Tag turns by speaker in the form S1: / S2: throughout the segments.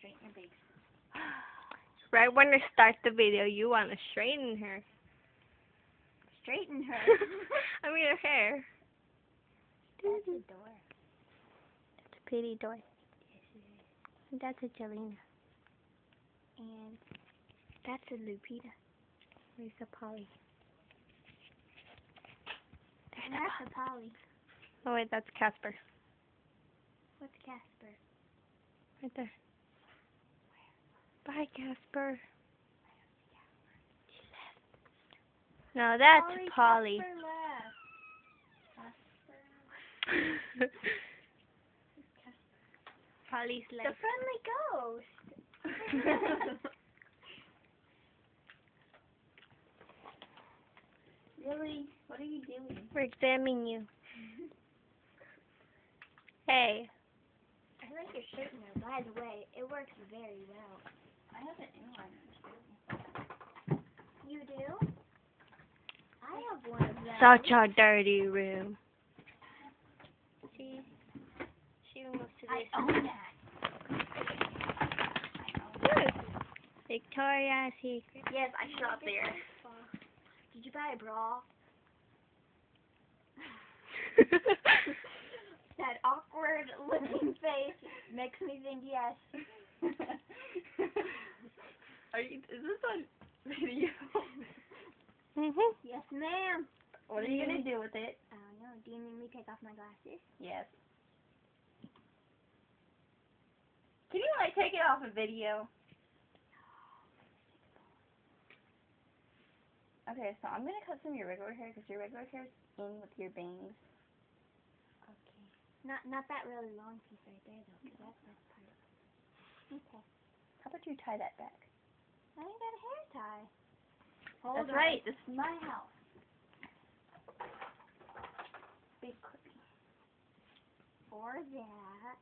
S1: straighten your bangs.
S2: Right when I start the video, you want to straighten her.
S1: Straighten her.
S2: I mean her hair.
S1: That's a door.
S2: That's a pretty door.
S1: Yes, it is.
S2: And that's a Jelena.
S1: And that's a Lupita.
S2: Where's the Polly? There's
S1: And
S2: the
S1: that's a Polly.
S2: Oh wait, that's Casper.
S1: What's Casper?
S2: Right there. Bye, Casper. No, that's Polly.
S1: Casper left.
S2: Polly's
S1: The
S2: left.
S1: friendly ghost. Really? What are you doing?
S2: We're examining you. Hey.
S1: I like your straightener. By the way, it works very well. I have an inliner. You do? I have one of them.
S2: Such a dirty room. See? She even goes to
S1: I
S2: this.
S1: own that.
S2: Look. Victoria's Secret.
S1: Yes, I shop there. Did you buy a bra? That awkward looking face makes me think yes.
S3: Is this on video?
S2: Mhm.
S1: Yes, ma'am.
S3: What are you gonna do with it?
S1: I don't know. Do you need me to take off my glasses?
S3: Yes. Can you like take it off a video? Okay, so I'm gonna cut some of your regular hair because your regular hair is in with your bangs.
S1: Okay. Not that really long piece right there though, because that's part of it. Okay.
S3: How about you tie that back?
S1: I ain't got a hair tie.
S3: That's right. This is my house. Big clippy.
S1: Or that.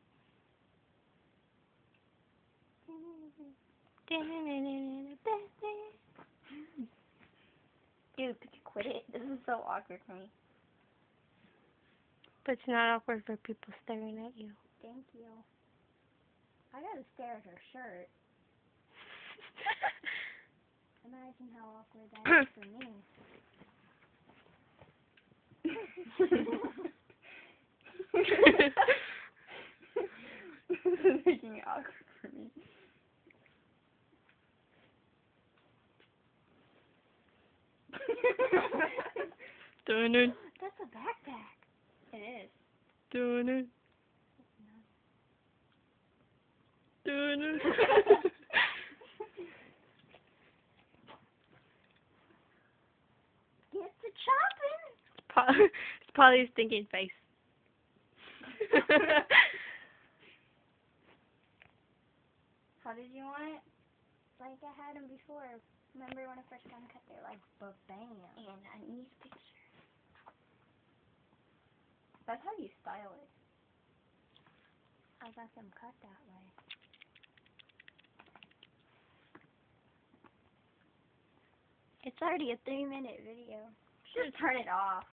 S3: Dude, could you quit it? This is so awkward for me.
S2: But it's not awkward for people staring at you.
S1: Thank you. I gotta stare at her shirt. Imagine how awkward that is for me.
S3: This is making it awkward for me.
S2: Dun-dun.
S1: That's a backpack.
S3: It is.
S2: Dun-dun. Dun-dun.
S1: Get to chopping.
S2: It's Polly's thinking face.
S3: How did you want it?
S1: Like I had them before. Remember when I first got them cut? They're like, ba-bam.
S3: And a nice picture. That's how you style it.
S1: I got them cut that way. It's already a 3-minute video.
S3: Should turn it off.